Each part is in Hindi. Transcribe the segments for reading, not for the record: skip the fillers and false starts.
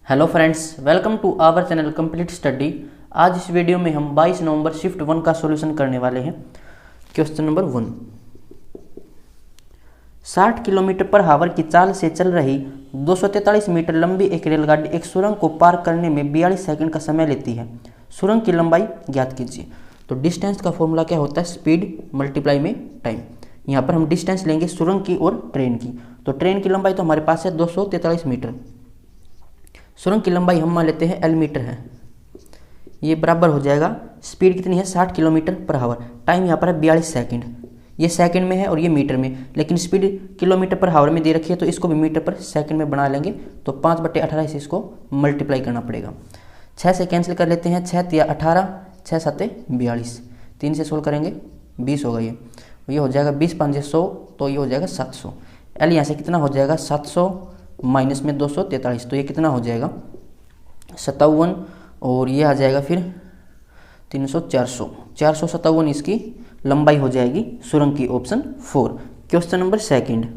Hello friends, welcome to our channel complete study. आज इस वीडियो में हम 22 नवंबर शिफ्ट 1 का सॉल्यूशन करने वाले हैं। Question number 1। 60 किलोमीटर पर हावर की चाल से चल रही 243 मीटर लंबी एक रेलगाड़ी एक सुरंग को पार करने में 42 सेकंड का समय लेती है। सुरंग की लंबाई ज्ञात कीजिए। तो डिस्टेंस का फॉर्मूला क्या होता है? स्पीड मल्टीप्लाई में टाइम। यहाँ पर हम डिस्टेंस लेंगे सुरंग की और ट्रेन की। तो ट्रेन की लंबाई तो हमारे पास है 243 मीटर। सुरंग की लंबाई हम मान लेते हैं एल मीटर है। ये बराबर हो जाएगा, स्पीड कितनी है 60 किलोमीटर पर आवर। टाइम यहाँ पर है 42 सेकंड। ये सेकंड में है और ये मीटर में, लेकिन स्पीड किलोमीटर पर आवर में दे रखी है तो इसको भी मीटर पर सेकंड में बना लेंगे। तो 5/18 से इसको मल्टीप्लाई करना पड़ेगा। 6 से कैंसिल कर लेते हैं। 6 तिया 18, 6 7 42, 3 से सोल्व करेंगे 20 होगा। ये हो जाएगा 20 5 100, तो ये हो जाएगा 700। एल यहाँ से कितना हो जाएगा 700 माइनस में 243, तो ये कितना हो जाएगा 57। और ये आ जाएगा फिर 300 457 इसकी लंबाई हो जाएगी सुरंग की। ऑप्शन 4। Question number 2।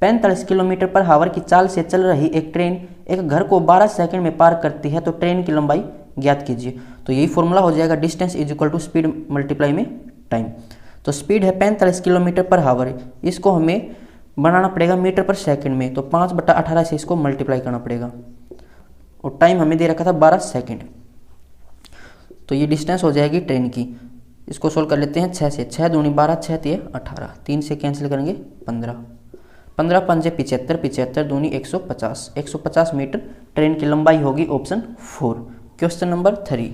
45 किलोमीटर पर हावर की चाल से चल रही एक ट्रेन एक घर को 12 सेकंड में पार करती है, तो ट्रेन की लंबाई ज्ञात कीजिए। तो यही फॉर्मूला हो जाएगा, distance is equal to speed multiply में टाइम। तो स्पीड है 45 किलोमीटर पर हावर, इसको हमें बनाना पड़ेगा मीटर पर सेकंड में। तो 5/18 से इसको मल्टीप्लाई करना पड़ेगा। और टाइम हमें दे रखा था 12 सेकंड। तो ये डिस्टेंस हो जाएगी ट्रेन की। इसको सोल्व कर लेते हैं 6 से। 6 दूनी 12, 6 तिये 18, 3 से कैंसिल करेंगे 15, 15 5 75, 75 दूनी 150, 150 मीटर ट्रेन की लंबाई होगी। ऑप्शन 4। Question number 3।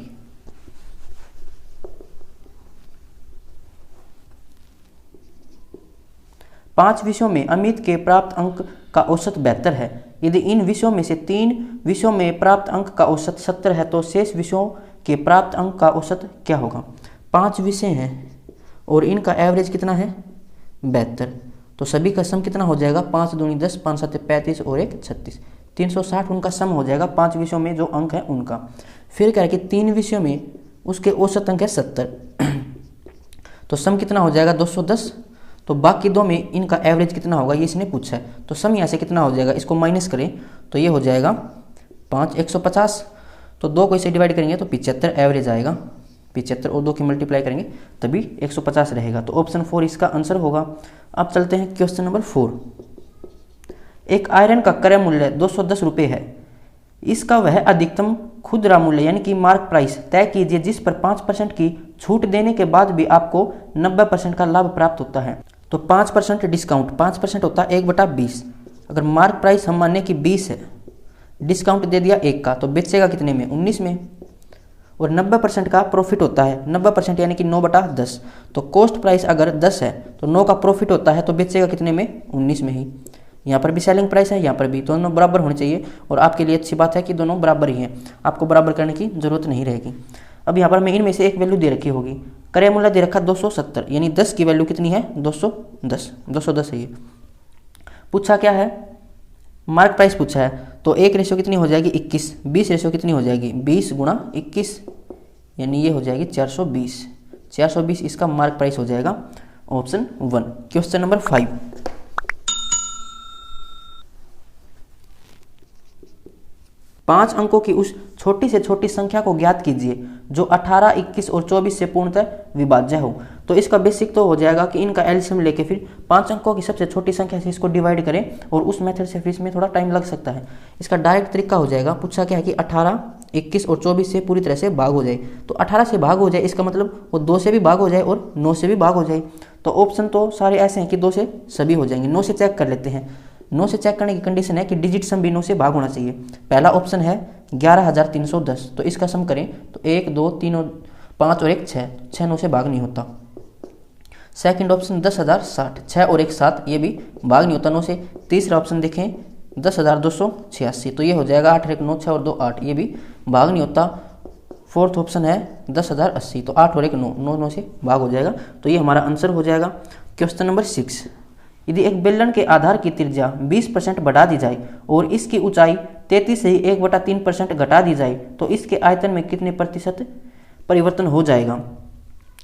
5 विषयों में अमित के प्राप्त अंक का औसत 72 है। यदि इन विषयों में से 3 विषयों में प्राप्त अंक का औसत 70 है, तो शेष विषयों के प्राप्त अंक का औसत क्या होगा? 5 विषय हैं और इनका एवरेज कितना है 72। तो सभी का सम कितना हो जाएगा? 5 दूनी 10, 5 7 35 और 1 36, 360 उनका सम हो जाएगा। 5 विषयों में जो अंक है उनका। फिर क्या है कि 3 विषयों में उसके औसत अंक है 70, तो सम कितना हो जाएगा 210। तो बाकी 2 में इनका एवरेज कितना होगा ये इसने पूछा है। तो सम यहाँ से कितना हो जाएगा, इसको माइनस करें तो ये हो जाएगा 5 150। तो 2 को इसे डिवाइड करेंगे तो 75 एवरेज आएगा। 75 और 2 की मल्टीप्लाई करेंगे तभी 150 रहेगा। तो ऑप्शन 4 इसका आंसर होगा। अब चलते हैं क्वेश्चन नंबर 4। एक आयरन का क्रय मूल्य 210 रुपये है। इसका वह अधिकतम खुदरा मूल्य यानी कि मार्क प्राइस तय कीजिए जिस पर 5% की छूट देने के बाद भी आपको 90% का लाभ प्राप्त होता है। तो 5% डिस्काउंट, 5% होता है 1/20। अगर मार्क प्राइस हम माने कि 20 है, डिस्काउंट दे दिया 1 का, तो बेचेगा कितने में 19 में। और 90% का प्रॉफिट होता है, 90% यानी कि 9/10। तो कॉस्ट प्राइस अगर 10 है तो 9 का प्रॉफिट होता है, तो बेचेगा कितने में 19 में ही। यहाँ पर भी सेलिंग प्राइस है, यहाँ पर भी, दोनों बराबर होने चाहिए। और आपके लिए अच्छी बात है कि दोनों बराबर ही हैं, आपको बराबर करने की जरूरत नहीं रहेगी। अब यहाँ पर हमें इनमें से एक वैल्यू दे रखी होगी। क्रय मूल्य दे रखा 270, यानी 10 की वैल्यू कितनी है 210 है। ये पूछा क्या है, मार्क प्राइस पूछा है। तो 1 रेशो कितनी हो जाएगी 21, 20 रेशो कितनी हो जाएगी 20 गुणा 21, यानी ये हो जाएगी 420। 420 इसका मार्क प्राइस हो जाएगा। ऑप्शन 1। Question number 5। 5 अंकों की उस छोटी से छोटी संख्या को ज्ञात कीजिए जो 18, 21 और 24 से पूर्णतः विभाज्य हो। तो इसका बेसिक तो हो जाएगा कि इनका एलसीएम लेके फिर 5 अंकों की सबसे छोटी संख्या से इसको डिवाइड करें, और उस मेथड से फिर इसमें थोड़ा टाइम लग सकता है। इसका डायरेक्ट तरीका हो जाएगा, पूछा क्या है कि 18, 21 और 24 से पूरी तरह से भाग हो जाए। तो 18 से भाग हो जाए, इसका मतलब वो 2 से भी भाग हो जाए और 9 से भी भाग हो जाए। तो ऑप्शन तो सारे ऐसे हैं कि 2 से सभी हो जाएंगे। 9 से चेक कर लेते हैं। 9 से चेक करने की कंडीशन है कि डिजिट सम भी 9 से भाग होना चाहिए। पहला ऑप्शन है 11,310, तो इसका सम करें तो 1 2 3 और 5 और 1 6, 6 9 से भाग नहीं होता। सेकंड ऑप्शन 10,060, 6 और 1 7, ये भी भाग नहीं होता 9 से। तीसरा ऑप्शन देखें 10,286, तो ये हो जाएगा 8 और 1 9, 6 और 2 8, ये भी भाग नहीं होता। फोर्थ ऑप्शन है 10,080, तो 8 और 1 9, 9 9 से भाग हो जाएगा। तो ये हमारा आंसर हो जाएगा। Question number 6। यदि एक बेलन के आधार की त्रिज्या 20% बढ़ा दी जाए और इसकी ऊंचाई 33 से ही 1/3% घटा दी जाए, तो इसके आयतन में कितने प्रतिशत परिवर्तन हो जाएगा?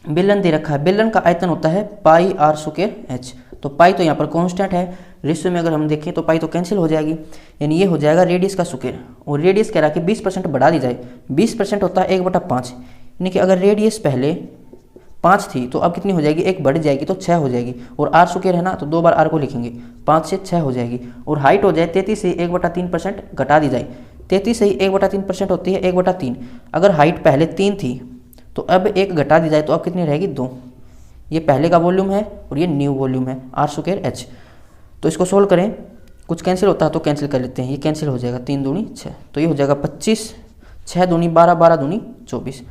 बेलन दे रखा है, बेलन का आयतन होता है पाई r² h। तो पाई तो यहाँ पर कांस्टेंट है, रेशियो में अगर हम देखें तो पाई तो कैंसिल हो जाएगी, यानी ये हो जाएगा रेडियस का स्क्वायर। और रेडियस कह रहा है कि 20% बढ़ा दी जाए, 20% होता है 1/5, यानी कि अगर रेडियस पहले 5 थी तो अब कितनी हो जाएगी, 1 बढ़ जाएगी तो 6 हो जाएगी। और आर स्क्वायर है ना, तो 2 बार आर को लिखेंगे, 5 से 6 हो जाएगी। और हाइट हो जाए 33 से 1/3% घटा दी जाए, 33 से 1/3% होती है 1/3। अगर हाइट पहले 3 थी तो अब 1 घटा दी जाए तो अब कितनी रहेगी, 2। ये पहले का वॉल्यूम है और ये न्यू वॉल्यूम है, आर स्क्वायर एच। तो इसको सोल्व करें, कुछ कैंसिल होता है तो कैंसिल कर लेते हैं, ये कैंसिल हो जाएगा, 3 दूनी 6, तो ये हो जाएगा 25, 6 दूनी 12, 12 दूनी 24।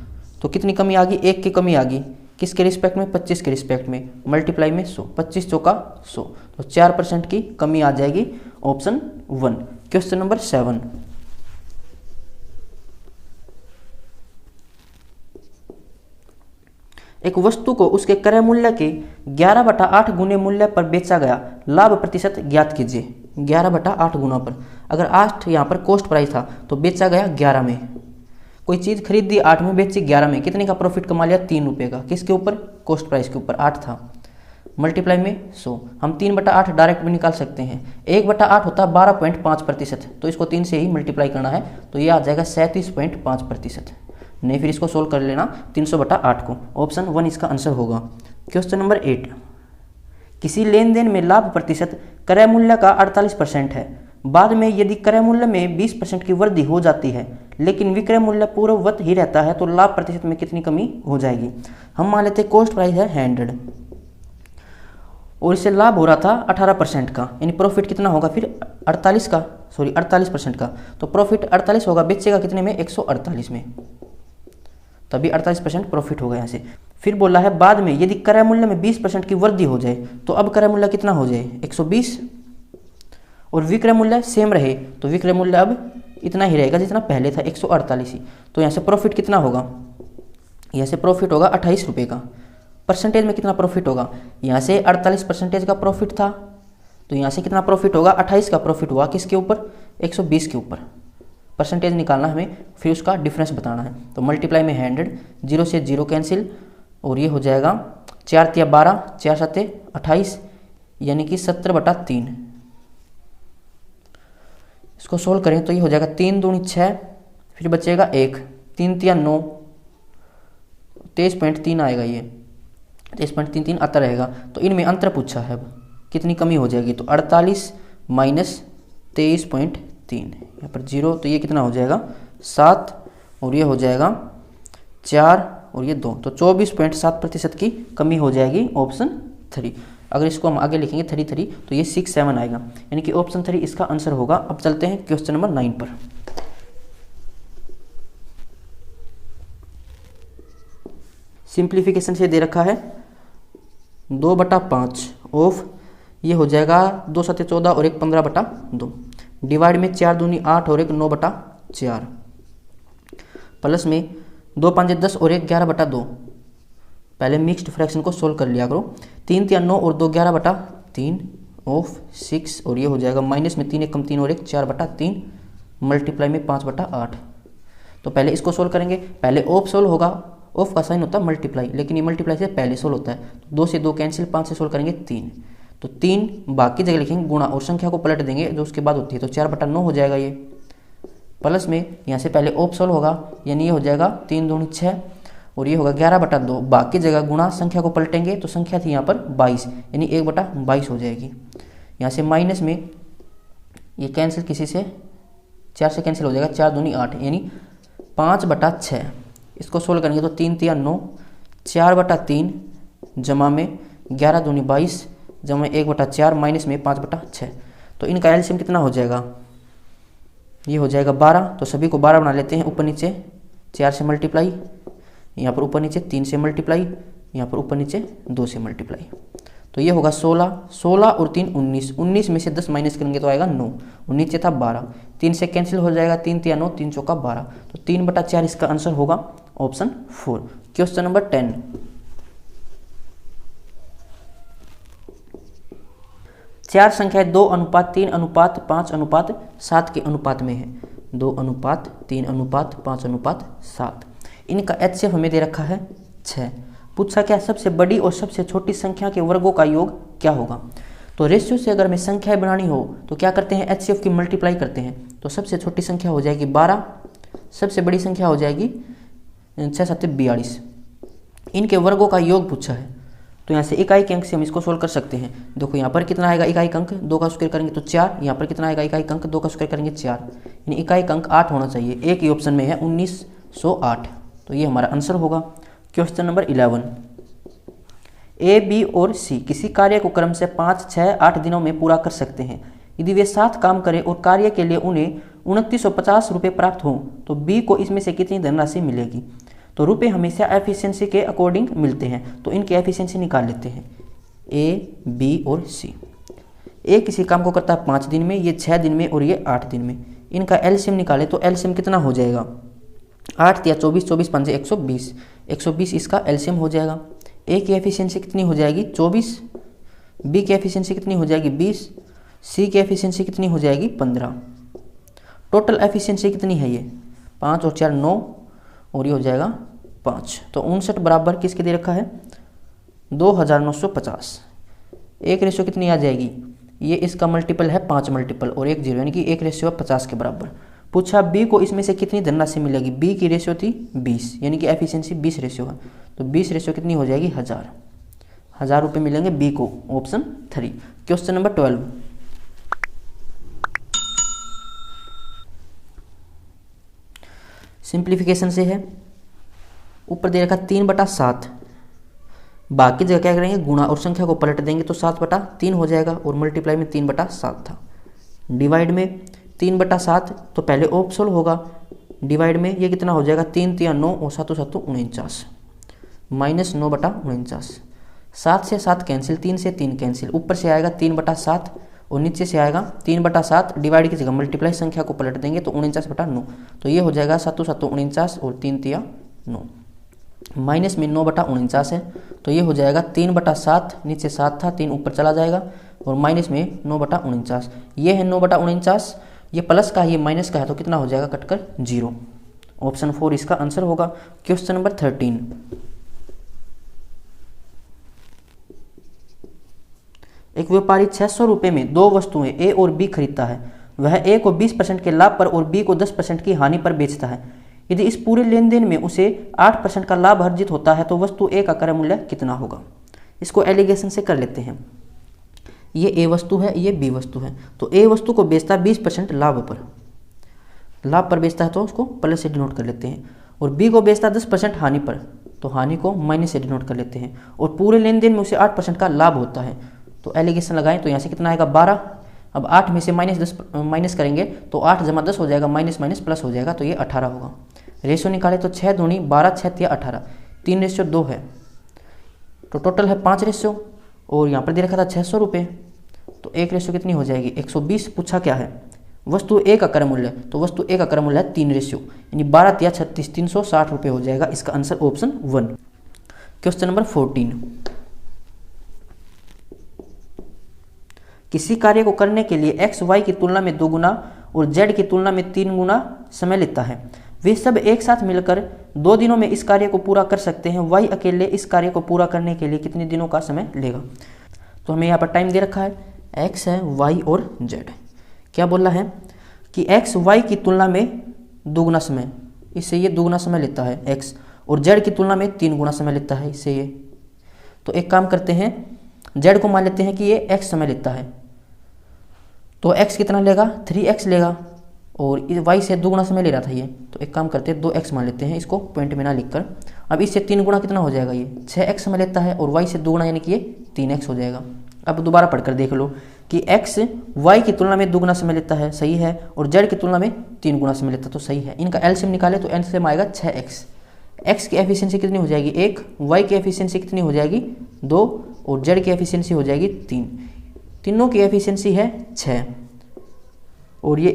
तो कितनी कमी आ गई, 1 की कमी आ गई, किसके रिस्पेक्ट में, 25 के रिस्पेक्ट में, मल्टीप्लाई में 100, 25 चौका 100, तो 4% की कमी आ जाएगी, ऑप्शन 1। Question number 7। एक वस्तु को उसके क्रय मूल्य के 11/8 गुने मूल्य पर बेचा गया, लाभ प्रतिशत ज्ञात कीजिए। 11/8 गुना पर, अगर 8 यहाँ पर कॉस्ट प्राइस था तो बेचा गया 11 में। कोई चीज़ खरीदी 8 में, बेची 11 में, कितने का प्रॉफिट कमा लिया, 3 रुपये का। किसके ऊपर, कॉस्ट प्राइस के ऊपर, 8 था, मल्टीप्लाई में 100। हम 3/8 डायरेक्ट भी निकाल सकते हैं, 1/8 होता है 12.5%, तो इसको 3 से ही मल्टीप्लाई करना है, तो ये आ जाएगा 37.5%। नहीं फिर इसको सोल्व कर लेना 300/8 को, ऑप्शन 1 इसका आंसर होगा। Question number 8। किसी लेन देन में लाभ प्रतिशत क्रय मूल्य का 48% है, बाद में यदि क्रय मूल्य में 20% की वृद्धि हो जाती है लेकिन विक्रय मूल्य पूर्ववत ही रहता है तो लाभ प्रतिशत में कितनी कमी हो जाएगी। हम मान लेते हैं कॉस्ट प्राइस है 100 और इससे लाभ हो रहा था 18% का, यानी प्रॉफिट कितना होगा फिर 48% का, तो प्रॉफिट 48 होगा, बेचेगा कितने में, 148 में, तभी 48% प्रॉफिट होगा यहाँ से। फिर बोला है बाद में यदि क्रय मूल्य में 20% की वृद्धि हो जाए तो अब क्रय मूल्य कितना हो जाए, 120, और विक्रय मूल्य सेम रहे तो विक्रय मूल्य अब इतना ही रहेगा जितना पहले था, 148 ही। तो यहाँ से प्रॉफिट कितना होगा, यहाँ से प्रॉफिट होगा 28 रुपये का। परसेंटेज में कितना प्रॉफिट होगा, यहाँ से 48% का प्रॉफिट था, तो यहाँ से कितना प्रॉफिट होगा, 28 का प्रॉफिट हुआ, किसके ऊपर, 120 के ऊपर। परसेंटेज निकालना हमें, फिर उसका डिफरेंस बताना है, तो मल्टीप्लाई में 100, 0 से 0 कैंसिल, और ये हो जाएगा 4 तिया 12, 4 7 28, यानी कि 70/3। इसको सोल्व करें तो ये हो जाएगा 3 दूनी 6, फिर बचेगा 1, 3 तिया 9, 23.3 आएगा, ये 23.33 आता रहेगा। तो इनमें अंतर पूछा है, अब कितनी कमी हो जाएगी, तो 48 माइनस 23.3, यहाँ पर 0, तो ये कितना हो जाएगा 7, और ये हो जाएगा 4 और ये 2, तो 24.7% की कमी हो जाएगी, ऑप्शन 3। अगर इसको हम आगे लिखेंगे 3 तो ये 6 7 आएगा, यानी कि ऑप्शन 3 इसका आंसर होगा। अब चलते हैं क्वेश्चन नंबर 9 पर। सिंप्लीफिकेशन से दे रखा है 2/5 ऑफ, ये हो जाएगा 2 7 14 और 1 15/2, डिवाइड में 4 दूनी 8 और 1 9/4, प्लस में 2 5 10 और 1 11/2। पहले मिक्स्ड फ्रैक्शन को सोल्व कर लिया करो, 3 तिया 9 और 2 11/3 ऑफ 6, और ये हो जाएगा माइनस में 3 1 कम 3 और 1 4/3, मल्टीप्लाई में 5/8। तो पहले इसको सोल्व करेंगे, पहले ऑफ सोल्व होगा, ऑफ का साइन होता है मल्टीप्लाई, लेकिन ये मल्टीप्लाई से पहले सोल्व होता है, 2 से 2 कैंसिल, 5 से सोल्व करेंगे 3, तो 3 बाकी जगह लिखेंगे गुणा और संख्या को पलट देंगे जो उसके बाद होती है, तो 4/9 हो जाएगा ये, प्लस में यहाँ से पहले ऑफ सोल्व होगा, यानी ये हो जाएगा 3 दूनी 6 और ये होगा 11/2, बाकी जगह गुणा संख्या को पलटेंगे तो संख्या थी यहाँ पर 22, यानी 1/22 हो जाएगी। यहाँ से माइनस में ये कैंसिल किसी से 4 से कैंसिल हो जाएगा, 4 दूनी 8, यानी 5/6। इसको सोल्व करेंगे तो 3 तिया 9, 4/3 जमा में 11 दूनी 22 जमा 1/4 माइनस में 5/6, तो इनका एलसीएम कितना हो जाएगा, ये हो जाएगा 12। तो सभी को 12 बना लेते हैं, ऊपर नीचे 4 से मल्टीप्लाई, यहाँ पर ऊपर नीचे 3 से मल्टीप्लाई, यहाँ पर ऊपर नीचे 2 से मल्टीप्लाई, तो ये होगा 16, 16 और 3 19, 19 में से 10 माइनस करेंगे तो आएगा 9, और नीचे था 12, 3 से कैंसिल हो जाएगा, 3 तिया 9, 3 चौका 12, तो 3/4 इसका आंसर होगा, ऑप्शन 4। Question number 10। चार संख्याएं 2:3:5:7 के अनुपात में है, 2:3:5:7। इनका HCF हमें दे रखा है 6। पूछा क्या, सबसे बड़ी और सबसे छोटी संख्या के वर्गों का योग क्या होगा। तो रेशियो से अगर हमें संख्याएं बनानी हो तो क्या करते हैं, HCF की मल्टीप्लाई करते हैं। तो सबसे छोटी संख्या हो जाएगी 12, सबसे बड़ी संख्या हो जाएगी 6 7 42। इनके वर्गों का योग पूछा है, तो यहाँ से इकाई के अंक से हम इसको सोल्व कर सकते हैं। देखो यहाँ पर कितना आएगा इकाई अंक, 2 का स्क्वायर करेंगे तो 4, यहाँ पर कितना आएगा इकाई अंक, 2 का स्क्वायर करेंगे 4, यानी इकाई अंक 8 होना चाहिए। एक ही ऑप्शन में है 1908, तो ये हमारा आंसर होगा। क्वेश्चन नंबर 11, ए, बी और सी किसी कार्य को क्रम से 5, 6, 8 दिनों में पूरा कर सकते हैं। यदि वे 7 काम करें और कार्य के लिए उन्हें 2950 रुपये प्राप्त हों तो बी को इसमें से कितनी धनराशि मिलेगी। तो रुपए हमेशा एफिशिएंसी के अकॉर्डिंग मिलते हैं, तो इनकी एफिशिएंसी निकाल लेते हैं, ए, बी और सी। ए किसी काम को करता है 5 दिन में, ये 6 दिन में और ये 8 दिन में। इनका एलसीएम निकाले तो एलसीएम कितना हो जाएगा, 8 या 24, 24 5 120, 120 इसका एलसीएम हो जाएगा। ए की एफिशिएंसी कितनी हो जाएगी 24, बी की एफिशिएंसी कितनी हो जाएगी 20, सी की एफिशिएंसी कितनी हो जाएगी 15। टोटल एफिशिएंसी कितनी है, ये 5 और 4 9 और ये हो जाएगा 5। तो 59 बराबर किसके दे रखा है 2950। एक रेशियो कितनी आ जाएगी, ये इसका मल्टीपल है 5 मल्टीपल और 1 0, यानी कि एक रेशियो 50 के बराबर। पूछा बी को इसमें से कितनी धनराशि मिलेगी, बी की रेशियो थी 20, यानी कि एफिशिएंसी 20 रेशियो है, तो 20 रेशियो कितनी हो जाएगी 1000 रुपये मिलेंगे बी को, ऑप्शन 3। क्वेश्चन नंबर 12, सिंप्लीफिकेशन से है। ऊपर दे रखा 3/7, बाकी जगह क्या करेंगे गुणा और संख्या को पलट देंगे तो 7/3 हो जाएगा और मल्टीप्लाई में 3/7 था। डिवाइड में 3/7, तो पहले ऑफ सोल्व होगा। डिवाइड में ये कितना हो जाएगा 3 3 9 और 7 7 49, माइनस 9/49। 7 से 7 कैंसिल, 3 से 3 कैंसिल, ऊपर से आएगा 3/7 और नीचे से आएगा 3/7। डिवाइड की जगह मल्टीप्लाई संख्या को पलट देंगे तो 49/9, तो ये हो जाएगा 7 7 49 और 3 3 9, माइनस में 9/49 है, तो ये हो जाएगा 3/7, नीचे 7 था 3 ऊपर चला जाएगा और माइनस में 9/49। ये है 9/49, ये प्लस का है ये माइनस का है, तो कितना हो जाएगा कटकर 0, ऑप्शन 4 इसका आंसर होगा। क्वेश्चन नंबर 13, एक व्यापारी 600 रुपये में 2 वस्तुएं ए और बी खरीदता है। वह ए को 20% के लाभ पर और बी को 10% की हानि पर बेचता है। यदि इस पूरे लेन देन में उसे 8% का लाभ अर्जित होता है तो वस्तु ए का क्रय मूल्य कितना होगा। इसको एलिगेशन से कर लेते हैं। ये ए वस्तु है, ये बी वस्तु है, तो ए वस्तु को बेचता है 20% लाभ पर बेचता है, तो उसको प्लस से डिनोट कर लेते हैं, और बी को बेचता है 10% हानि पर, तो हानि को माइनस से डिनोट कर लेते हैं, और पूरे लेन देन में उसे 8% का लाभ होता है। तो एलिगेशन लगाएं तो यहाँ से कितना आएगा 12। अब 8 में से माइनस करेंगे तो 8 जमा 10 हो जाएगा, माइनस माइनस प्लस हो जाएगा, तो ये 18 होगा। रेशियो निकाले तो 6 दूनी 12, 6 3 18, 3 रेशियो 2 है, तो टोटल है 5 रेशियो, और यहाँ पर दे रखा था 600 रुपये, तो एक रेशियो कितनी हो जाएगी 120। पूछा क्या है वस्तु ए का क्रय मूल्य, तो वस्तु ए का क्रय मूल्य है 3 रेशियो, यानी 12 या 36 360 रुपये हो जाएगा। इसका आंसर ऑप्शन 1। क्वेश्चन नंबर 14, किसी कार्य को करने के लिए x y की तुलना में 2 गुना और z की तुलना में 3 गुना समय लेता है। वे सब एक साथ मिलकर 2 दिनों में इस कार्य को पूरा कर सकते हैं। y अकेले इस कार्य को पूरा करने के लिए कितने दिनों का समय लेगा। तो हमें यहाँ पर टाइम दे रखा है, x है, y और z। क्या बोला है कि x y की तुलना में 2 गुना समय, इससे ये 2 गुना समय लेता है x, और z की तुलना में 3 गुना समय लेता है, इससे ये। तो एक काम करते हैं, z को मान लेते हैं कि ये x समय लेता है, तो x कितना लेगा 3x लेगा, और y से 2 गुना समय ले रहा था ये, तो एक काम करते हैं 2x मान लेते हैं, इसको पॉइंट में ना लिखकर। अब इससे 3 गुना कितना हो जाएगा, ये 6x समय लेता है, और y से 2 गुना यानी कि ये 3x हो जाएगा। अब दोबारा पढ़कर देख लो कि x y की तुलना में 2 गुना समय लेता है, सही है, और z की तुलना में 3 गुना समय लेता है, तो सही है। इनका एलसीएम निकाले तो एलसीएम आएगा 6x। x की एफिशिएंसी कितनी हो जाएगी 1, y की एफिशिएंसी कितनी हो जाएगी 2, और z की एफिशिएंसी हो जाएगी 3। तीनों की एफिशिएंसी है 6, और ये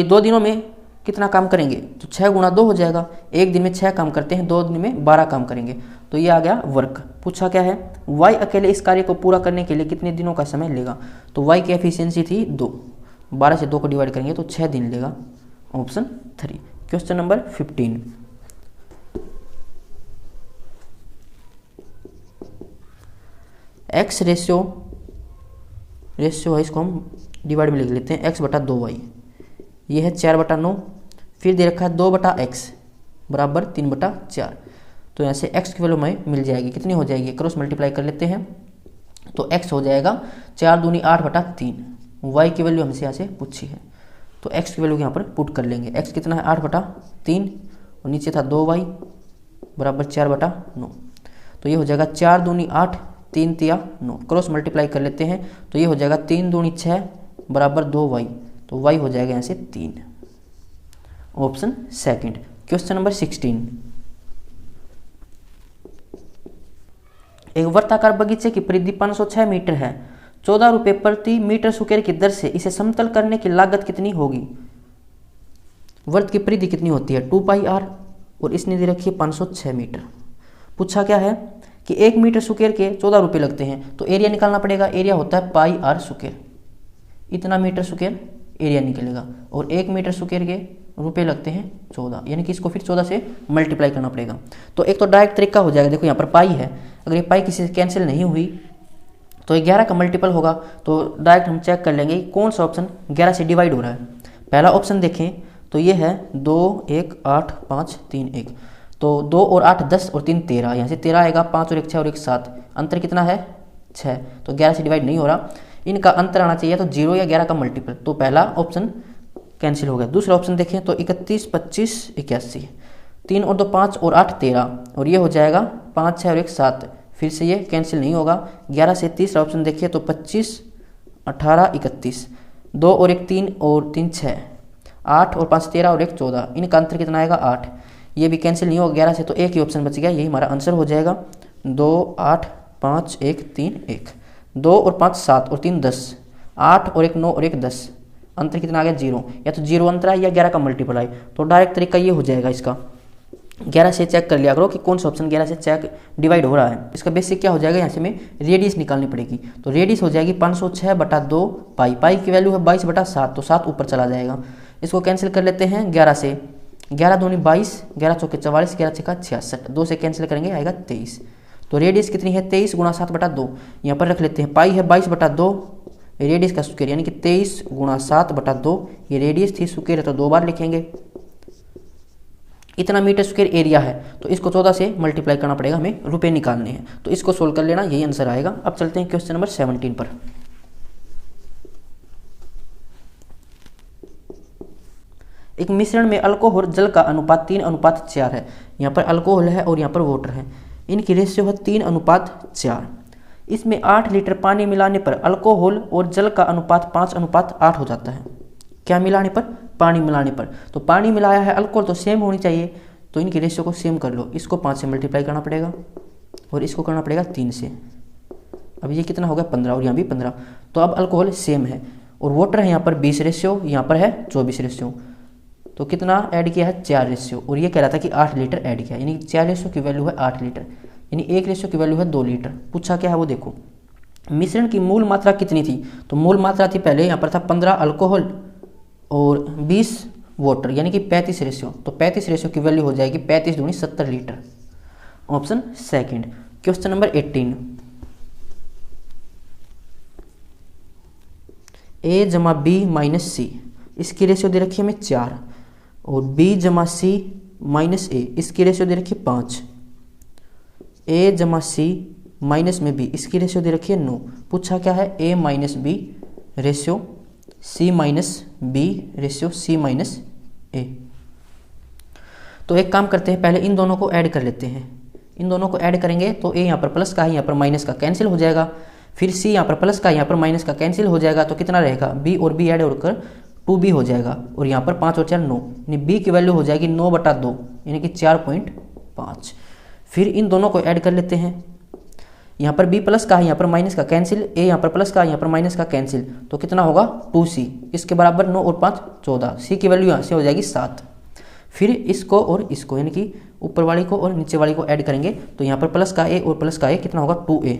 2 दिनों में कितना काम करेंगे, तो 6 गुणा 2 हो जाएगा। एक दिन में 6 काम करते हैं, 2 दिन में 12 काम करेंगे, तो ये आ गया वर्क। पूछा क्या है y अकेले इस कार्य को पूरा करने के लिए कितने दिनों का समय लेगा। तो y की एफिशिएंसी थी 2, 12 से 2 को डिवाइड करेंगे तो 6 दिन लेगा, option 3। Question number 15, x ratio ratio है, इसको हम डिवाइड में लिख लेते हैं, x बटा 2y, ये है 4/9। फिर दे रखा है 2/x बराबर 3/4। तो यहाँ से x की वैल्यू हमें मिल जाएगी, कितनी हो जाएगी, क्रॉस मल्टीप्लाई कर लेते हैं। तो x हो जाएगा 4 दूनी 8/3। y की वैल्यू हमसे यहाँ से पूछी है, तो x की वैल्यू यहाँ पर पुट कर लेंगे। x कितना है 8/3 और नीचे था 2y बराबर 4/9। तो ये हो जाएगा 4 दूनी 8, 3 तिया 9, क्रॉस मल्टीप्लाई कर लेते हैं। तो ये हो जाएगा 3 दूनी 6 बराबर 2y, तो y हो जाएगा यहाँ से 3। Option second. Question number 16। एक वर्ताकार बगीचे की परिधि 506 मीटर है। 14 रुपये प्रति मीटर स्क्वायर की दर से इसे समतल करने की लागत कितनी होगी। वर्त की परिधि कितनी होती है 2πr और इसने दे रखी है 506 मीटर। पूछा क्या है कि 1 मीटर स्क्वायर के 14 रुपये लगते हैं, तो एरिया निकालना पड़ेगा। एरिया होता है πr स्क्वायर, इतना मीटर स्क्वायर एरिया निकलेगा, और 1 मीटर स्क्वायर के रुपये लगते हैं 14, यानी कि इसको फिर 14 से मल्टीप्लाई करना पड़ेगा। तो एक तो डायरेक्ट तरीका हो जाएगा, देखो यहाँ पर पाई है, अगर ये पाई किसी से कैंसिल नहीं हुई तो 11 का मल्टीपल होगा। तो डायरेक्ट हम चेक कर लेंगे कौन सा ऑप्शन 11 से डिवाइड हो रहा है। पहला ऑप्शन देखें तो ये है 2 1 8 5 3 1, तो 2 और 8 10 और 3 13, यहाँ से 13 आएगा, 5 और 1 6 और 1 7, अंतर कितना है 6, तो 11 से डिवाइड नहीं हो रहा। इनका अंतर आना चाहिए तो 0 या 11 का मल्टीपल, तो पहला ऑप्शन कैंसिल हो गया। दूसरा ऑप्शन देखें तो 31 25 81, 3 और 2 5 और 8 13, और ये हो जाएगा 5 6 और 1 7, फिर से ये कैंसिल नहीं होगा 11 से। तीसरा ऑप्शन देखिए तो 25 18 31, 2 और 1 3 और 3 6, 8 और 5 13 और 1 14, इनका अंतर कितना आएगा 8, ये भी कैंसिल नहीं होगा 11 से, तो एक ही ऑप्शन बच गया, यही हमारा आंसर हो जाएगा 2 8 5 1 3 1, 2 और 5 7 और 3 10, 8 और 1 9 और 1 10, अंतर कितना आ गया 0, या तो 0 अंतर है या 11 का मल्टीपल है। तो डायरेक्ट तरीका ये हो जाएगा इसका, 11 से चेक कर लिया करो कि कौन सा ऑप्शन 11 से चेक डिवाइड हो रहा है। इसका बेसिक क्या हो जाएगा, यहाँ से हमें रेडियस निकालनी पड़ेगी। तो रेडियस हो जाएगी 506/2 पाई, पाई की वैल्यू है 22/7, तो 7 ऊपर चला जाएगा। इसको कैंसिल कर लेते हैं 11 से, 11 दूनी 22, 11 चौके 44, 11 छक्का 66, 2 से कैंसिल करेंगे आएगा 23। तो रेडियस कितनी है 23 गुणा 7/2, यहाँ पर रख लेते हैं, पाई है 22/2 रेडियस का स्क्वायर, यानी कि 23 गुणा 7/2, ये रेडियस थी, स्क्वायर है तो 2 बार लिखेंगे। इतना मीटर स्क्वायर एरिया है, तो इसको 14 से मल्टीप्लाई करना पड़ेगा, हमें रुपए निकालने हैं, तो इसको सोल्व कर लेना, यही आंसर आएगा। अब चलते हैं क्वेश्चन नंबर 17 पर। एक मिश्रण में अल्कोहल जल का अनुपात 3:4 है। यहाँ पर अल्कोहल है और यहाँ पर वाटर है, इनकी रेशियो है 3:4। इसमें 8 लीटर पानी मिलाने पर अल्कोहल और जल का अनुपात 5:8 हो जाता है। क्या मिलाने पर, पानी मिलाने पर, तो पानी मिलाया है, अल्कोहल तो सेम होनी चाहिए, तो इनकी रेशियो को सेम कर लो। इसको 5 से मल्टीप्लाई करना पड़ेगा और इसको करना पड़ेगा 3 से। अब ये कितना हो गया 15, और यहाँ भी 15, तो अब अल्कोहल सेम है। और वाटर है यहाँ पर 20 रेशियो, यहाँ पर है 24 रेशियो, तो कितना ऐड किया है 4 रेशियो, और ये कह रहा था कि 8 लीटर ऐड किया, यानी 4 रेशियो की वैल्यू है 8 लीटर, यानी 1 रेशियो की वैल्यू है 2 लीटर। पूछा क्या है वो देखो, मिश्रण की मूल मात्रा कितनी थी, तो मूल मात्रा थी पहले यहाँ पर था 15 अल्कोहल और 20 वाटर, यानी कि 35 रेशियो, तो 35 रेशियो की वैल्यू हो जाएगी 35 दूनी 70 litre. Option second. Question number 18। A जमा B माइनस C, इसकी रेशियो दे रखी है हमें 4, और B जमा C माइनस A, इसकी रेशियो दे रखी है 5, A जमा C माइनस में B, इसकी रेशियो दे रखी है 9। पूछा क्या है, A minus B ratio C minus B ratio C minus A। तो एक काम करते हैं, पहले इन दोनों को ऐड कर लेते हैं। इन दोनों को ऐड करेंगे तो A यहाँ पर प्लस का है, यहाँ पर माइनस का कैंसिल हो जाएगा, फिर C यहाँ पर प्लस का, यहाँ पर माइनस का कैंसिल हो जाएगा, तो कितना रहेगा, B और B ऐड होकर 2B हो जाएगा, और यहाँ पर 5 और 4 9, यानी B की वैल्यू हो जाएगी 9/2, यानी कि 4.5। फिर इन दोनों को ऐड कर लेते हैं, यहाँ पर B प्लस का है, यहाँ पर माइनस का कैंसिल, A यहाँ पर प्लस का है, यहाँ पर माइनस का कैंसिल, तो कितना होगा 2C, इसके बराबर 9 और 5 14, C की वैल्यू यहाँ से हो जाएगी 7। फिर इसको और इसको, यानी कि ऊपर वाली को और नीचे वाली को ऐड करेंगे, तो यहाँ पर प्लस का A और प्लस का A कितना होगा 2A,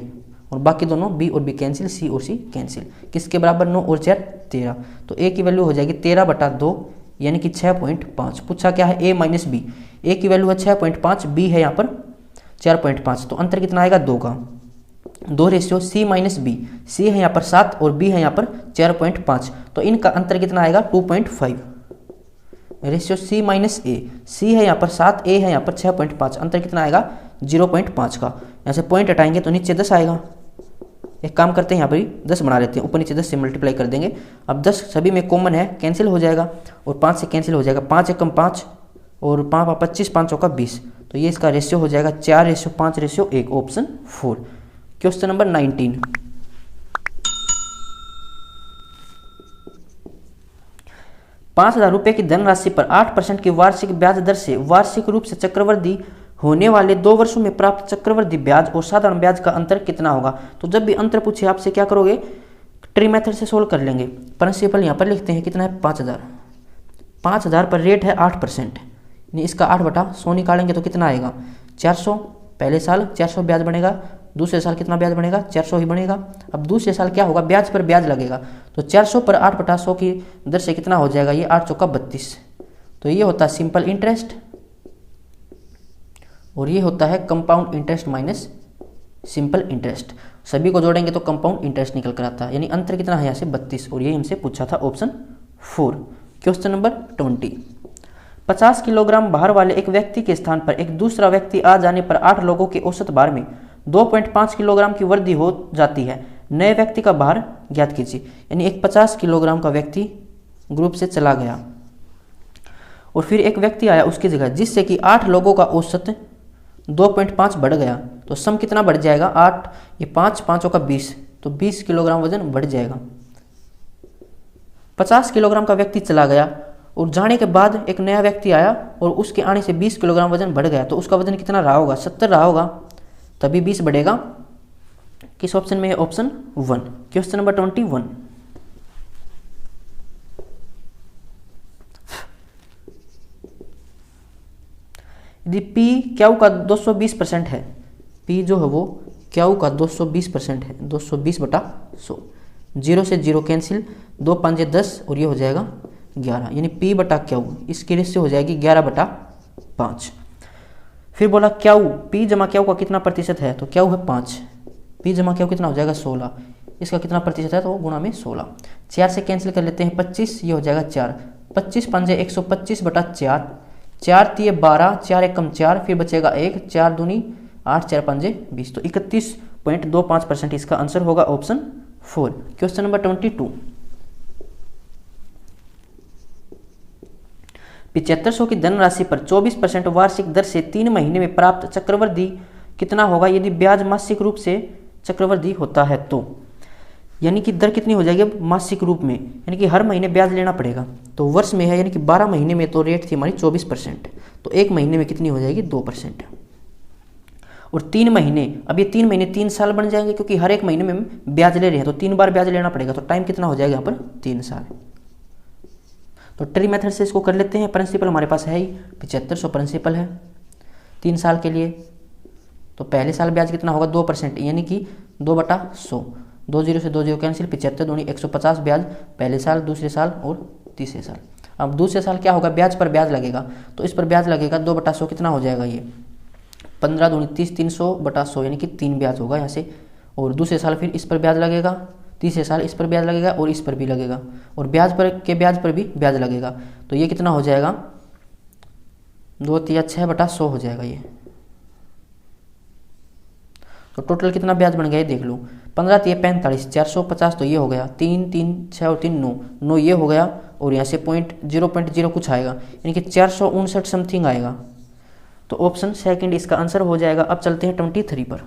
और बाकी दोनों B और B कैंसिल, C और C कैंसिल, किसके बराबर 9 और 4 13, तो A की वैल्यू हो जाएगी 13/2, यानी कि 6.5। पूछा क्या है, A माइनस B, A की वैल्यू है 6.5, B है यहाँ पर 4.5, तो अंतर कितना आएगा 2 का, 2:C-B, C है यहाँ पर 7 और B है यहाँ पर 4.5, तो इनका अंतर कितना आएगा 2.5। रेशियो C-A, C है यहाँ पर 7, A है यहाँ पर 6.5, अंतर कितना आएगा 0.5 का। यहाँ से पॉइंट हटाएंगे तो नीचे 10 आएगा। एक काम करते हैं, यहाँ पर ही 10 बना लेते हैं, ऊपर नीचे 10 से मल्टीप्लाई कर देंगे। अब 10 सभी में कॉमन है, कैंसिल हो जाएगा और 5 से कैंसिल हो जाएगा, 5 एकम 5 और 5 25, 5 चौका 20, तो ये इसका रेशियो हो जाएगा 4:5:1, ऑप्शन 4। Question number 19। ₹5,000 की धनराशि पर 8% की वार्षिक ब्याज दर से वार्षिक रूप से चक्रवृद्धि होने वाले 2 वर्षों में प्राप्त चक्रवृद्धि ब्याज और साधारण ब्याज का अंतर कितना होगा। तो जब भी अंतर पूछे आपसे क्या करोगे, ट्री मेथड से सोल्व कर लेंगे। प्रिंसिपल यहाँ पर लिखते हैं, कितना है 5,000, 5,000 पर रेट है 8%, यानी इसका 8/100 निकालेंगे तो कितना आएगा 400। पहले साल 400 ब्याज बनेगा, दूसरे साल कितना ब्याज बनेगा 400 ही बनेगा। अब दूसरे साल क्या होगा, ब्याज पर ब्याज लगेगा, तो 400 पर 8/100 की दर से कितना हो जाएगा, ये 8 चौका 32, तो ये होता है सिंपल इंटरेस्ट और ये होता है compound interest minus simple interest. सभी को जोड़ेंगे तो कंपाउंड इंटरेस्ट निकल कर आता है, यानी अंतर कितना है यहाँ से 32, और ये हमसे पूछा था ऑप्शन 4। Question number 20। 50 किलोग्राम भार वाले एक व्यक्ति के स्थान पर एक दूसरा व्यक्ति आ जाने पर 8 लोगों के औसत भार में 2.5 किलोग्राम की वृद्धि हो जाती है। नए व्यक्ति का भार ज्ञात कीजिए। यानी एक 50 किलोग्राम का व्यक्ति ग्रुप से चला गया और फिर एक व्यक्ति आया उसकी जगह, जिससे कि 8 लोगों का औसत 2.5 बढ़ गया, तो सम कितना बढ़ जाएगा 8, ये 5 5 का 20, तो 20 किलोग्राम वजन बढ़ जाएगा। 50 किलोग्राम का व्यक्ति चला गया और जाने के बाद एक नया व्यक्ति आया और उसके आने से 20 किलोग्राम वजन बढ़ गया, तो उसका वजन कितना रहा होगा 70 रहा होगा, तभी 20 बढ़ेगा। किस ऑप्शन में है, ऑप्शन 1। Question number 21। यदि P क्यू का 220% है, P जो है वो क्यू का 220% है, 220/100, 0 से 0 कैंसिल, 2 5 10 और ये हो जाएगा 11, यानी P/Q इसकी रेशियो हो जाएगी 11/5। फिर बोला क्यू, P जमा क्यू का कितना प्रतिशत है, तो क्यू है 5, P जमा क्यू कितना हो जाएगा 16, इसका कितना प्रतिशत है तो गुणा में 16, 4 से कैंसिल कर लेते हैं 25, ये हो जाएगा 4, 25 5 125/4, 4 3 12, 4 एकम 4, फिर बचेगा 1, 4 दूनी 8, 4 5 20, तो 31.25% इसका आंसर होगा ऑप्शन 4। Question number 22। 7500 की धनराशि पर 24% वार्षिक दर से 3 महीने में प्राप्त चक्रवृद्धि कितना होगा यदि ब्याज मासिक रूप से चक्रवृद्धि होता है तो। यानी कि दर कितनी हो जाएगी मासिक रूप में, यानी कि हर महीने ब्याज लेना पड़ेगा। तो वर्ष में है, यानी कि 12 महीने में तो रेट थी हमारी 24%, तो 1 महीने में कितनी हो जाएगी 2%। और 3 महीने, अब ये 3 महीने 3 साल बन जाएंगे, क्योंकि हर एक महीने में ब्याज ले रहे हैं तो 3 बार ब्याज लेना पड़ेगा, तो टाइम कितना हो जाएगा यहाँ पर 3 साल। तो ट्री मेथड से इसको कर लेते हैं। प्रिंसिपल हमारे पास है ही 7500 प्रिंसिपल है 3 साल के लिए। तो पहले साल ब्याज कितना होगा 2%, यानी कि 2/100, 2 0 से 2 0 कैंसिल, 75 दूनी 150 ब्याज पहले साल, दूसरे साल और तीसरे साल। अब दूसरे साल क्या होगा, ब्याज पर ब्याज लगेगा, तो इस पर ब्याज लगेगा 2/100, कितना हो जाएगा ये 15 दूनी 30, 300/100, यानी कि 3 ब्याज होगा यहाँ से। और दूसरे साल फिर इस पर ब्याज लगेगा, तीसरे साल इस पर ब्याज लगेगा और इस पर भी लगेगा, और ब्याज पर के ब्याज पर भी ब्याज लगेगा, तो ये कितना हो जाएगा 2 3 6/100 हो जाएगा ये। तो टोटल कितना ब्याज बन गया ये देख लो, 15 3 45, 450, तो ये हो गया 3 3 6 और 3 9 9, ये हो गया, और यहाँ से 0.0 कुछ आएगा, यानी कि 459 समथिंग आएगा। तो ऑप्शन सेकंड इसका आंसर हो जाएगा। अब चलते हैं 23 पर।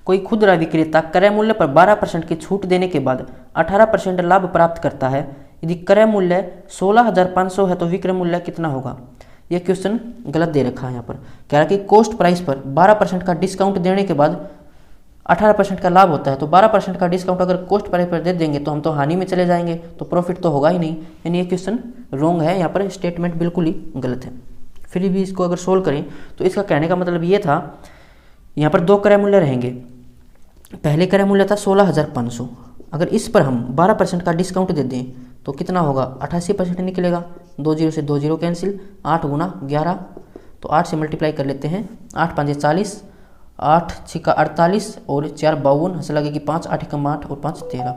कोई खुदरा विक्रेता क्रय मूल्य पर 12% की छूट देने के बाद 18% लाभ प्राप्त करता है। यदि क्रय मूल्य 16,500 है तो विक्रय मूल्य कितना होगा। यह क्वेश्चन गलत दे रखा है यहाँ पर, कह रहा है कि कॉस्ट प्राइस पर 12% का डिस्काउंट देने के बाद 18% का लाभ होता है। तो 12% का डिस्काउंट अगर कॉस्ट प्राइस पर दे देंगे तो हम तो हानि में चले जाएंगे, तो प्रॉफिट तो होगा ही नहीं, यानी ये क्वेश्चन रॉन्ग है, यहाँ पर स्टेटमेंट बिल्कुल ही गलत है। फिर भी इसको अगर सोल्व करें तो इसका कहने का मतलब ये था, यहाँ पर 2 क्रय मूल्य रहेंगे। पहले क्रय मूल्य था 16,500, अगर इस पर हम 12% का डिस्काउंट दे दें तो कितना होगा 88% निकलेगा, 2 जीरो से 2 जीरो कैंसिल, 8 गुना 11, तो 8 से मल्टीप्लाई कर लेते हैं, 8 5 40, 8 6 48 और 4 52, हंस लगेगी 5, 8 कम 8 और 5 13,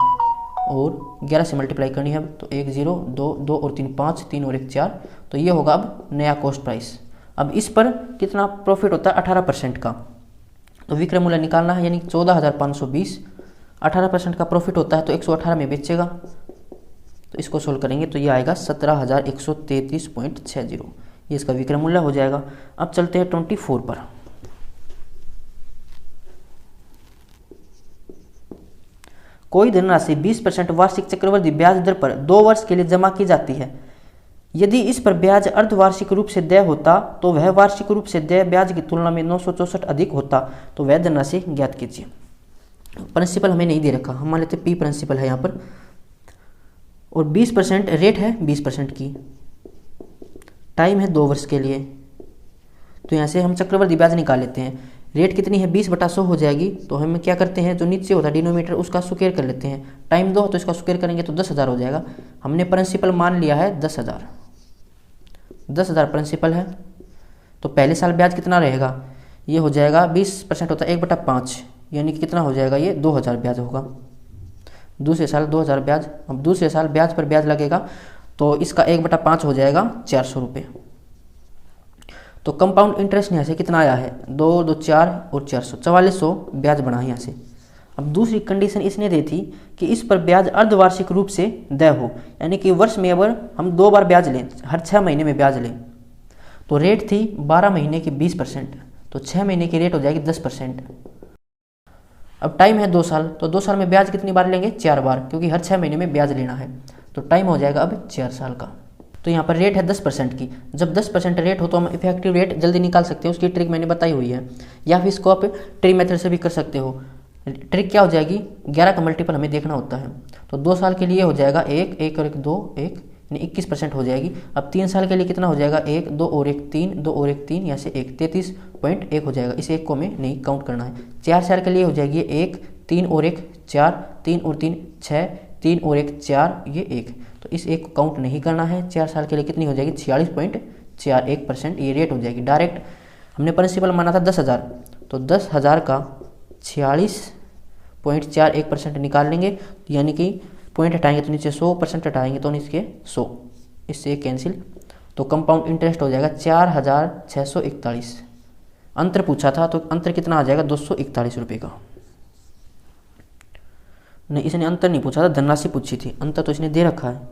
और 11 से मल्टीप्लाई करनी है अब, तो 1 0 2 2 और 3 5, 3 और 1 4, तो ये होगा अब नया कॉस्ट प्राइस। अब इस पर कितना प्रॉफिट होता है 18% का, तो विक्रय मूल्य निकालना है, यानी 14,520, 18% का प्रॉफिट होता है तो 118 में बेचेगा, तो इसको सोल्व करेंगे तो ये आएगा 17,133.60, ये इसका विक्रय मूल्य हो जाएगा। अब चलते हैं 24 पर। कोई धनराशि 20% वार्षिक चक्रवृद्धि ब्याज दर पर 2 वर्ष के लिए जमा की जाती है। यदि इस पर ब्याज अर्धवार्षिक रूप से देय होता तो वह वार्षिक रूप से देय ब्याज की तुलना में 964 अधिक होता, तो वह धनराशि ज्ञात कीजिए। प्रिंसिपल हमें नहीं दे रखा, हम मान लेते पी प्रिंसिपल है यहाँ पर, और 20% रेट है 20% की, टाइम है 2 वर्ष के लिए, तो यहाँ से हम चक्रवृद्धि ब्याज निकाल लेते हैं। रेट कितनी है 20/100 हो जाएगी, तो हम क्या करते हैं जो नीचे होता है डिनोमीटर उसका स्क्वायर कर लेते हैं, टाइम 2 तो इसका स्क्वायर करेंगे तो 10,000 हो जाएगा। हमने प्रिंसिपल मान लिया है 10,000, 10,000 प्रिंसिपल है, तो पहले साल ब्याज कितना रहेगा, ये हो जाएगा 20% होता है 1/5, यानी कि कितना हो जाएगा ये 2,000 ब्याज होगा। दूसरे साल 2,000 ब्याज, अब दूसरे साल ब्याज पर ब्याज लगेगा तो इसका 1/5 हो जाएगा 400 रुपये। तो कंपाउंड इंटरेस्ट यहाँ से कितना आया है 2 2 4 और 400, 4400 ब्याज बढ़ा यहाँ से। अब दूसरी कंडीशन इसने दी थी कि इस पर ब्याज अर्धवार्षिक रूप से देय हो, यानी कि वर्ष में अगर हम 2 बार ब्याज लें, हर 6 महीने में ब्याज लें, तो रेट थी 12 महीने की 20%, तो 6 महीने की रेट हो जाएगी 10%। अब टाइम है 2 साल, तो 2 साल में ब्याज कितनी बार लेंगे 4 बार, क्योंकि हर 6 महीने में ब्याज लेना है, तो टाइम हो जाएगा अब 4 साल का। तो यहाँ पर रेट है 10% की, जब 10% रेट हो तो हम इफेक्टिव रेट जल्दी निकाल सकते हैं, उसकी ट्रिक मैंने बताई हुई है, या फिर इसको आप ट्री मेथड से भी कर सकते हो। ट्रिक क्या हो जाएगी 11 का मल्टीपल हमें देखना होता है, तो 2 साल के लिए हो जाएगा 1 1 और 1 2 1, यानी 21% हो जाएगी। अब 3 साल के लिए कितना हो जाएगा 1 2 और 1 3, 2 और 1 3, यहाँ से 1 33.1 हो जाएगा, इस 1 को हमें नहीं काउंट करना है। 4 साल के लिए हो जाएगी 1 3 और 1 4, 3 और 3 6, 3 और 1 4, ये 1, तो इस 1 को काउंट नहीं करना है। 4 साल के लिए कितनी हो जाएगी 46.41%, ये रेट हो जाएगी। डायरेक्ट हमने प्रिंसिपल माना था 10,000, तो 10,000 का 46.41% निकाल लेंगे, यानी कि पॉइंट हटाएंगे तो नीचे 100% हटाएंगे तो नीचे 100, इससे कैंसिल, तो कंपाउंड इंटरेस्ट हो जाएगा 4,641। अंतर पूछा था तो अंतर कितना आ जाएगा 241 रुपये का। नहीं, इसने अंतर नहीं पूछा था, धनराशि पूछी थी, अंतर तो इसने दे रखा है,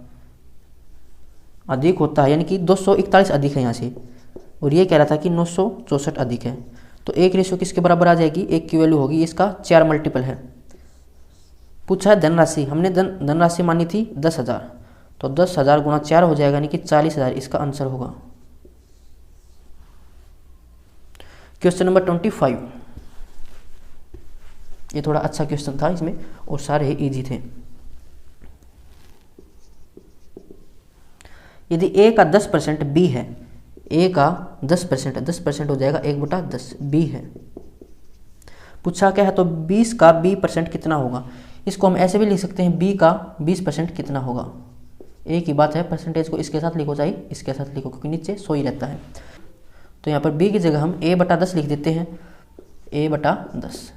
अधिक होता है, यानी कि 241 अधिक है यहाँ से, और ये कह रहा था कि 964 अधिक है, तो 1 रेशियो किसके बराबर आ जाएगी, 1 की वैल्यू होगी, इसका 4 मल्टीपल है। पूछा है धनराशि, हमने धनराशि मानी थी 10,000, तो 10,000 गुणा 4 हो जाएगा, यानी कि 40,000 इसका आंसर होगा। क्वेश्चन नंबर 25, ये थोड़ा अच्छा क्वेश्चन था इसमें, और सारे ही इजी थे। यदि a का 10% b है, a का 10% हो जाएगा 1/10, b है। पूछा क्या है, तो 20 का b% कितना होगा, इसको हम ऐसे भी लिख सकते हैं b का 20% कितना होगा। एक ही बात है, परसेंटेज को इसके साथ लिखो चाहे इसके साथ लिखो, क्योंकि नीचे 100 ही रहता है। तो यहाँ पर b की जगह हम a/10 लिख देते हैं, a/10।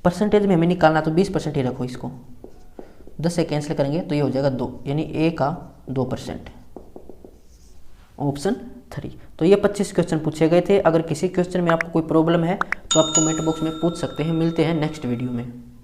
परसेंटेज में हमें निकालना तो 20% ही रखो, इसको 10 से कैंसिल करेंगे तो ये हो जाएगा 2, यानी a का 2%, ऑप्शन 3। तो ये 25 क्वेश्चन पूछे गए थे। अगर किसी क्वेश्चन में आपको कोई प्रॉब्लम है तो आप कमेंट बॉक्स में पूछ सकते हैं। मिलते हैं नेक्स्ट वीडियो में।